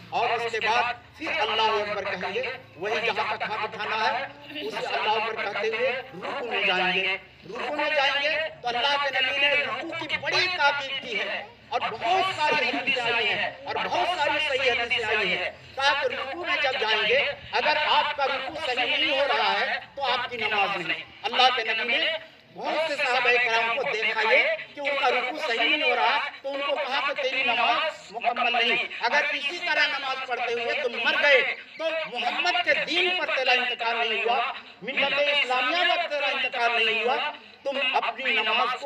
اور اس کے بعد پھر اللہ اکبر کہیں گے، وہی جہاں تک ہاتھ اٹھانا ہے اسے اللہ اکبر کہتے ہوئے رکوع میں جائیں گے۔ رکوع میں جائیں گے تو اللہ کے نبی نے رکوع کی بڑی تاکید کی ہے، اور بہت ساری حدیثیں آئی ہیں اور بہت ساری صحیح حدیثیں آئی ہیں، کہا کہ رکوع میں جب جائیں گے اگر آپ کا رکوع صحیح نہیں ہو رہا ہے تو آپ کی نماز نہیں۔ اللہ کے نبی نے بہت سے صحابہ کرام کو دیکھا یہ کہ ان کا رکوع صحیح نہیں ہو رہا تو ان کو کہا کہ تیری نماز مکمل نہیں، اگر اسی طرح نماز پڑھتے ہوئے تم مر گئے تو محمد کے دین پر تیرا انتقال نہیں ہوا، ملت اسلامیہ پر تیرا انتقال نہیں ہوا، تم اپنی نماز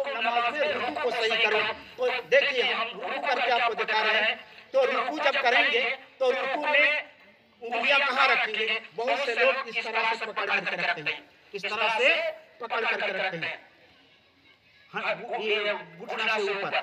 میں رکوع کو صحیح کرو۔ تو دیکھیے ہم رکوع کر کے آپ کو دکھا رہے ہیں، تو رکوع جب کریں گے تو رکوع میں انگلیاں کہاں رکھیں گے؟ بہت سے لوگ اس طرح سے پکڑ کر کے رکھتے ہیں، اس طرح سے پکڑ کر کے رکھتے ہیں، یہ گھٹنا سے اوپر،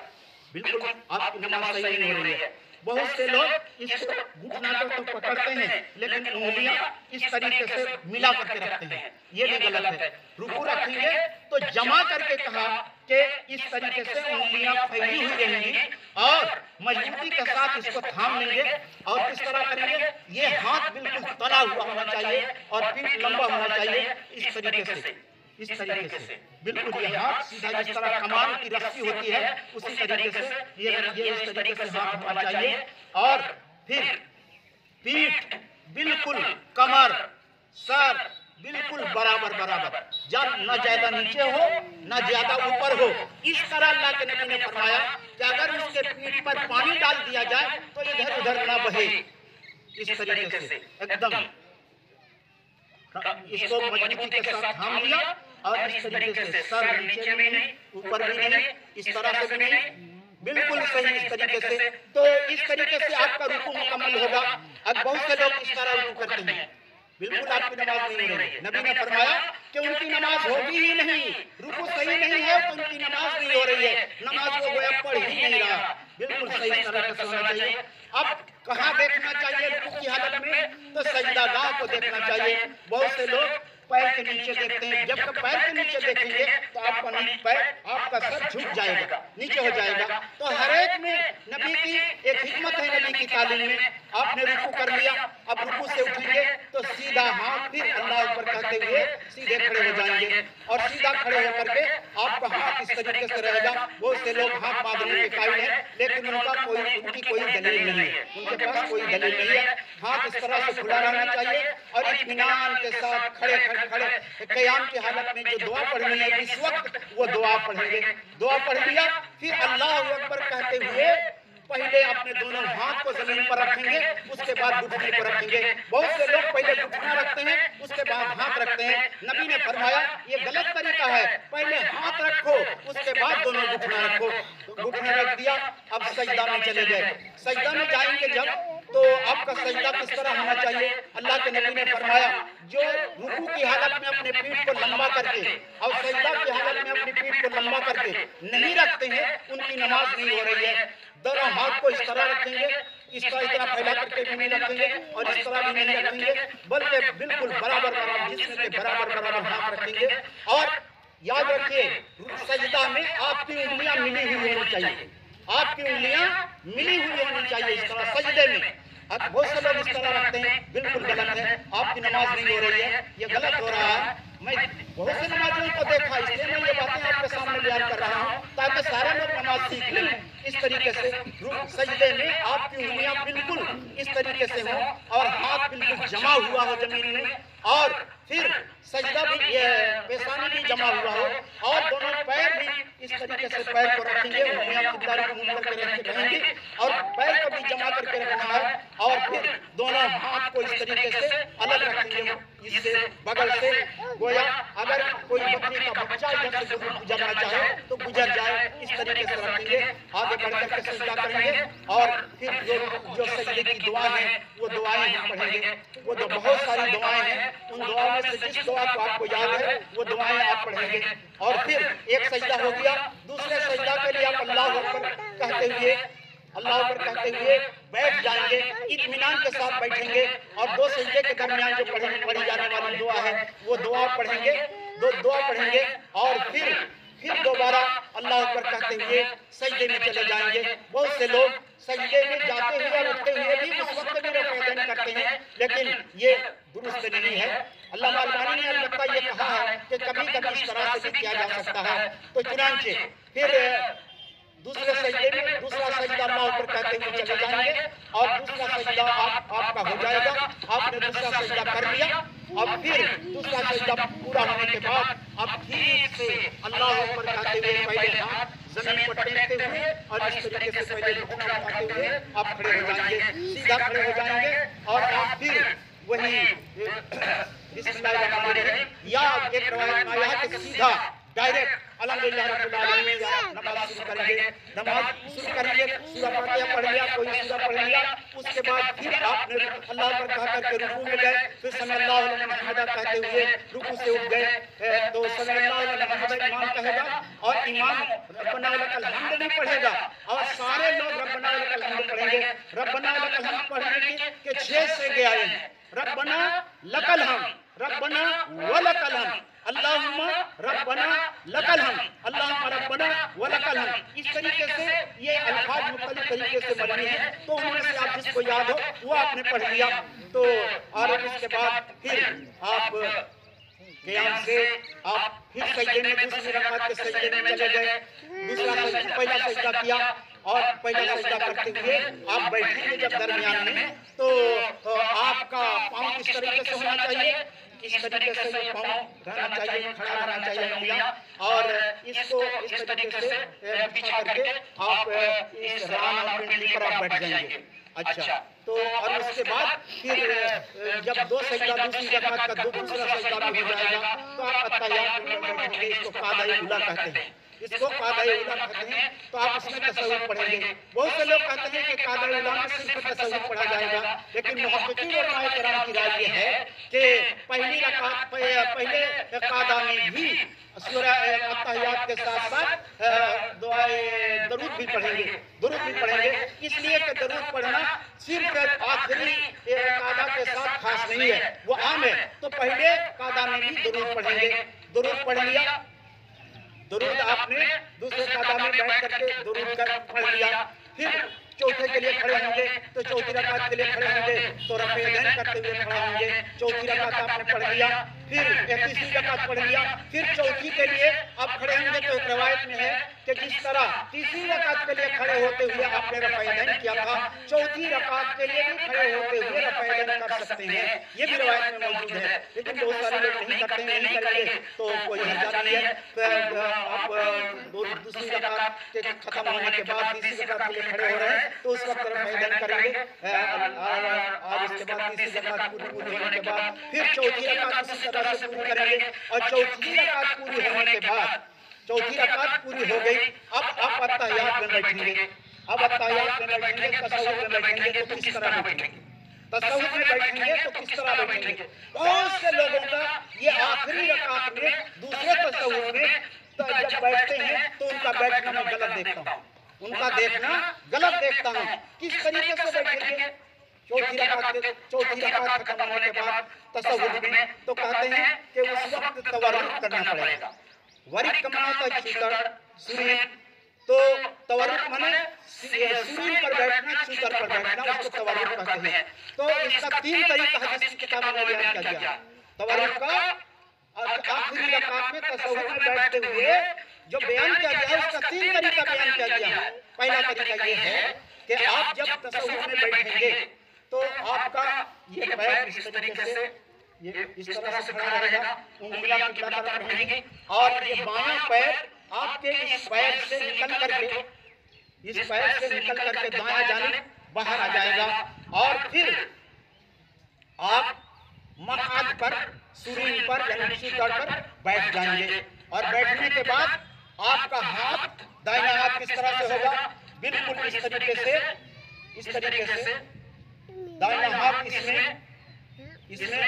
بالکل آپ کی نماز صحیح نہیں ہو رہی ہے۔ بہت سے لوگ اس گھٹنا کو تو پکڑتے ہیں لیکن انگلیاں اس طریقے سے ملا کر کے رکھتے ہیں، یہ بھی غلط ہے۔ رکوع رکھیں گے تو جمع کر کے کہا کہ اس طریقے سے انگلیاں پھیلی ہوئی رہیں گی اور مضبوطی کے ساتھ اس کو تھام لیں گے، اور کس طرح کریں گے؟ یہ ہاتھ بالکل تنا ہوا ہونا چاہیے اور پیٹھ لمبا ہونا چاہیے، اس طریقے سے، اس طریقے سے بالکل یہ ہاتھ سیدھا جس طرح کمان کی رسی ہوتی ہے اسی طریقے سے یہ اس طریقے سے ہاتھ ہونا چاہیے، اور پھر پیٹھ بالکل، کمر، سر بالکل برابر برابر، جب نہ زیادہ نیچے ہو نہ زیادہ اوپر ہو۔ اس طرح اللہ کے نبی نے فرمایا کہ اگر اس کے پیٹھ پر پانی ڈال دیا جائے تو ادھر ادھر نہ بہے، اس طریقے سے ایک دم اس کو مضبوطی کے ساتھ تھام لیا، اور اس طریقے سے سر نیچے بھی نہیں اوپر بھی نہیں، اس طرح سے بھی نہیں، بالکل صحیح اس طریقے سے۔ تو اس طریقے سے آپ کا رکوع مکمل ہوگا۔ اب بہت سے لوگ اس طرح رکوع کرتے ہیں، بالکل آپ کی نماز نہیں ہو رہی ہے۔ نبی نے فرمایا کہ ان کی نماز ہوگی ہی نہیں، رکوع صحیح نہیں ہے تو ان کی نماز نہیں ہو رہی ہے، نماز وہ گویا پڑھ ہی نہیں رہا، بالکل صحیح اس طرح سے ہونا چاہیے۔ اب کہاں دیکھنا چاہیے رکوع کی حالت میں؟ تو سجدہ گاہ کو دیکھنا چاہیے۔ بہت سے لوگ پیر کے نیچے دیکھتے ہیں، جب کہ پیر کے نیچے دیکھیں گے تو آپ کا پیر، آپ کا سر جھک جائے گا، نیچے ہو جائے گا۔ تو ہر ایک میں نبی کی ایک حکمت ہے، نبی کی تعلیم میں۔ آپ نے رکوع کر لیا، اب رکوع سے اٹھیں گے تو سیدھا ہاتھ پھر اللہ اوپر کہتے ہوئے سیدھے کھڑے ہو جائیں گے، اور سیدھا کھڑے ہو کر کے آپ کا ہاتھ اس طریقے سے رہے گا۔ بہت سے لوگ ہاتھ باندھنے کے قائل ہیں لیکن ان کی کوئی دلیل نہیں ہے، ان کے پاس کوئی دلیل نہیں ہے۔ ہاتھ اس طرح سے کھلا رہنا چاہیے اور اطمینان کے ساتھ کھڑے قیام کی حالت میں جو دعا پڑھنی ہے اس وقت وہ دعا پڑھیں گے۔ دعا پڑھ لیا، پھر اللہ اکبر کہتے ہوئے پہلے اپنے دونوں ہاتھ کو زمین پر رکھیں گے، اس کے بعد گھٹنے کو رکھیں گے۔ بہت سے لوگ پہلے گھٹنا رکھتے ہیں اس کے بعد ہاتھ رکھتے ہیں، نبی نے فرمایا یہ غلط طریقہ ہے، پہلے ہاتھ رکھو اس کے بعد دونوں گھٹنا رکھو۔ گھٹنا رکھ دیا، اب سجدہ میں چلے گئے۔ سجدہ میں جائیں گے جب تو آپ کا سجدہ کس طرح ہونا چاہیے؟ اللہ کے نبی نے فرمایا جو رکوع کی حالت میں اپنے پیٹھ کو لمبا کر کے اور سجدہ کی حالت میں اپنی پیٹھ کو لمبا کر کے نہیں رکھتے ہیں ان کی نماز نہیں ہو رہی ہے۔ دونوں ہاتھ کو اس طرح رکھیں گے، اس طرح پھیلا کر کے بھی نہیں رکھیں گے اور اس طرح بھی نہیں رکھیں گے، بلکہ بالکل برابر برابر جسم کے برابر برابر ہاتھ رکھیں گے۔ اور یاد رکھیے سجدہ میں آپ کی انگلیاں ملی ہوئی ہونی چاہیے، آپ کی انگلیاں ملی ہوئی ہونی چاہیے اس طرح سجدے میں۔ اب بہت سے لوگ اس طرح رکھتے ہیں، بالکل غلط ہے، آپ کی نماز نہیں ہو رہی ہے، یہ غلط ہو رہا ہے۔ میں بہت سے نمازیوں کو دیکھا، اس لیے میں یہ باتیں آپ کے سامنے بیان کر رہا ہوں تاکہ سارے لوگ نماز سیکھ لیں۔ اس طریقے سے سجدے میں آپ کی انگلیاں بالکل اس طریقے سے ہوں اور ہاتھ بالکل جمع ہوا ہو زمین میں، اور پھر سجدہ بھی پیشانی بھی جمع ہوا ہو، اور دونوں پیر بھی اس طریقے سے پیر کو رکھیں گے، انگلیاں قبلہ کو منہ کر کے رہیں گی اور پیر کو بھی جمع کر کے رکھنا ہے، اور پھر دونوں ہاتھ کو اس طریقے سے الگ رکھیں گے اس سے بغل سے، گویا اگر کوئی بکری کا بچہ ادھر سے گزرنا چاہے تو گزر جائے، اس طریقے سے رکھیں گے۔ آگے بڑھ کر کے سجدہ کریں گے اور پھر جو سجدے کی دعائیں ہیں وہ دعائیں ہم پڑھیں گے۔ وہ جو بہت ساری دعائیں ہیں ان دعاؤں میں سے جس دعا کو آپ کو یاد ہے وہ دعائیں آپ پڑھیں گے، اور پھر ایک سجدہ ہو گیا، دوسرے سجدہ کے لیے آپ اللہ اکبر کہتے ہوئے بیٹھ جائیں گے، اطمینان کے ساتھ بیٹھیں گے، اور دو سجدے کے درمیان جو پڑھی جانے والی دعا ہے وہ دعا پڑھیں گے، اور پھر دوبارہ اللہ اکبر کہتے ہوئے سجدے میں چلے جائیں گے۔ بہت سے لوگ سجدے میں جاتے ہوئے اور اٹھتے ہوئے بھی اس وقت میں لیکن یہ درست نہیں ہے. علامہ البانی نے البتہ یہ کہا ہے کہ کبھی کبھی اس طرح سے بھی کیا جا سکتا ہے. تو چنانچہ پھر دوسرے سجدے میں دوسرا سجدہ اللہ پر کہتے ہوئے چلے جائیں گے اور دوسرا سجدہ آپ کا ہو جائے گا. آپ نے دوسرا سجدہ کر لیا. اب پھر دوسرا سجدہ پورا ہونے کے بعد اب ٹھیک سے اللہ پر کہتے ہوئے پہلے ہاتھ زمین پر ٹیکتے ہوئے اور اس طریقے سے پہلے گھٹنا اٹھاتے ہوئے آپ کھڑے ہو جائیں گے, سیدھا کھڑے ہو جائیں گے. اور آپ پھر وہی بسم اللہ الرحمن الرحیم یا ایک روایت میں آیا کہ سیدھا ڈائریکٹ الحمدللہ رب العالمین نماز شروع کریں گے. نماز شروع کریں گے, سورہ فاتحہ پڑھ لیا, کوئی سورہ پڑھ لیا. اس کے بعد پھر آپ نے اللہ پر کہا کر کے رکوع میں گئے. پھر سمی اللہ لمن حمدہ کہتے ہوئے رکوع سے اٹھ گئے. تو سمی اللہ لمن حمدہ امام کہے گا اور امام ربنا لک الحمد نہیں پڑھے گا اور سارے لوگ ربنا لک الحمد پڑھیں گے. ربنا لک الحمد پڑھنے کے 6 سیگے آئے ہیں. ربنا لک الحمد, ربنا ولک الحمد, اللہم ربنا لک الحمد, اللہم ربنا ولک الحمد. اس طریقے سے یہ الفاظ مختلف طریقے سے مبنی ہیں. تو ان میں سے آپ جس کو یاد ہو وہ آپ نے پڑھ لیا. تو اور اس کے بعد پھر آپ قیام سے آپ پھر سجدے میں دوسری رکعت کے سجدے میں چلے گئے. پہلا سجدہ کیا اور پہلا سجدہ کرتے ہوئے آپ بیٹھیں گے جب درمیان میں تو آپ کا پاؤں کس طریقے سے ہونا چاہیے, اس طریقے سے یہ پاؤں رہنا چاہیے, کھڑا رہنا چاہیے انگلیاں, اور اس کو اس طریقے سے بچھا کر کے آپ اس ران اور پنڈلی پر آپ بیٹھ جائیں گے. اچھا, تو اور اس کے بعد پھر جب دو سجدہ دوسری رکعت کا دوسرا سجدہ بھی ہو جائے گا تو آپ اتحیات میں بیٹھیں گے. اس کو قاعدہ اولا کہتے ہیں, اس کو قاعدہ اولا کہتے ہیں. تو آپ اس میں تصوف پڑھیں گے. بہت سے لوگ کہتے ہیں کہ قاعدہ اولا میں صرف تصوف پڑھا جائے گا, لیکن محققین اور علماء کرام کی رائے یہ ہے کہ پہلی رکعت پہلے قاعدہ میں بھی سورہ اتحیات کے ساتھ ساتھ دعائے درود بھی پڑھیں گے, درود بھی پڑھیں گے. اس لیے کہ درود پڑھنا صرف آخری قاعدہ کے ساتھ خاص نہیں ہے, وہ عام ہے. تو پہلے قاعدہ میں بھی درود پڑھیں گے. درود پڑھ لیا, درود آپ نے دوسرے قاعدہ میں بیٹھ کر کے درود پڑھ لیا. پھر چوتھے کے لیے کھڑے ہوں گے تو چوتھی رکعت کے لیے کھڑے ہوں گے تو رفع یدین کرتے ہوئے کھڑے ہوں گے. چوتھی رکعت آپ نے پڑھ لیا, پھر تیسری رکعت پڑھ لیا, پھر چوتھی کے لیے آپ کھڑے ہوں گے. تو ایک روایت میں ہے کہ جس طرح تیسری رکعت کے لیے کھڑے ہوتے ہوئے آپ نے رفع یدین کیا تھا, چوتھی رکعت کے لیے بھی کھڑے ہوتے ہوئے رفع یدین کر سکتے ہیں. یہ بھی روایت میں موجود ہے, لیکن بہت سارے لوگ نہیں کرتے ہیں. نہیں کریں گے تو کوئی حرج نہیں ہے. آپ دوسری رکعت کے ختم ہونے کے بعد تیسری رکعت کے لیے کھڑے ہو رہے ہیں تو اس وقت رفع یدین کریں گے. اور اس کے بعد تیسری رکعت پوری ہونے کے بعد پھر چوتھی رکعت اسی طرح سے پوری کریں گے. اور چوتھی رکعت پوری ہونے کے بعد, چوتھی رکعت پوری ہو گئی, اب آپ اتحیات میں بیٹھیں گے. اب اتحیات میں بیٹھیں گے, تصوف میں بیٹھیں گے تو کس طرح بیٹھیں گے, تصوف میں بیٹھیں گے تو کس طرح بیٹھیں گے. بہت سے لوگوں کا یہ آخری رکعت میں دوسرے تصوف میں جب بیٹھتے ہیں تو ان کا بیٹھنا میں غلط دیکھتا ہوں, ان کا دیکھنا غلط دیکھتا ہوں. کس طریقے سے بیٹھیں گے, چوتھی رکعت ختم ہونے کے بعد تصوف میں تو کہتے ہیں کہ اس وقت تورک کرنا پڑے گا. ورک کا معنی ہوتا ہے چھوتر, سورین. تو تورک معنی سورین پر بیٹھنا, چھوتر پر بیٹھنا, اس کو تورک کہتے ہیں. تو اس کا 3 طریقہ حدیث کی کتابوں میں بیان کیا گیا. تورک کا آخری رکعت میں تصوف میں بیٹھتے ہوئے جو بیان کیا گیا اس کا 3 طریقہ بیان کیا گیا. پہلا طریقہ یہ ہے کہ آپ جب تصوف میں بیٹھیں گے تو آپ کا یہ پیر اس طریقے سے یہ اس طرح سے کھڑا رہے گا, انگلیاں قبلہ طرف رہیں گی, اور یہ بایاں پیر آپ کے اس پیر سے نکل کر کے, اس پیر سے نکل کر کے دایاں جانب باہر آ جائے گا. اور پھر آپ مقعد پر, سورین پر یعنی چھوتر پر بیٹھ جائیں گے. اور بیٹھنے کے بعد آپ کا ہاتھ, دائنا ہاتھ کس طرح سے ہوگا, بالکل اس طریقے سے, اس طریقے سے دائنا ہاتھ. اس میں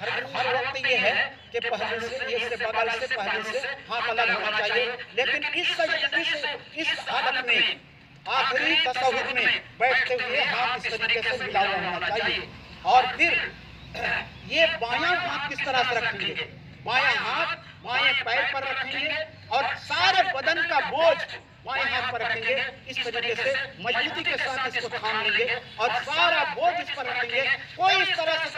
ہر وقت یہ ہے کہ پہلے سے, یہ سے بغل سے, پہلے سے ہاتھ الگ ہونا چاہیے. لیکن اس حالت میں آخری تصوف میں بیٹھتے ہوئے ہاتھ اس طریقے سے ملا ہوا ہونا چاہیے. اور پھر یہ بایاں ہاتھ کس طرح سے رکھیں گے, بایاں ہاتھ بایاں پیر پر رکھیں گے اور سارے بدن کا بوجھ بایاں ہاتھ پر رکھیں گے. اس طریقے سے مضبوطی کے ساتھ اس کو تھام لیں گے اور سارا بوجھ اس پر رکھیں گے. کوئی اس طرح سے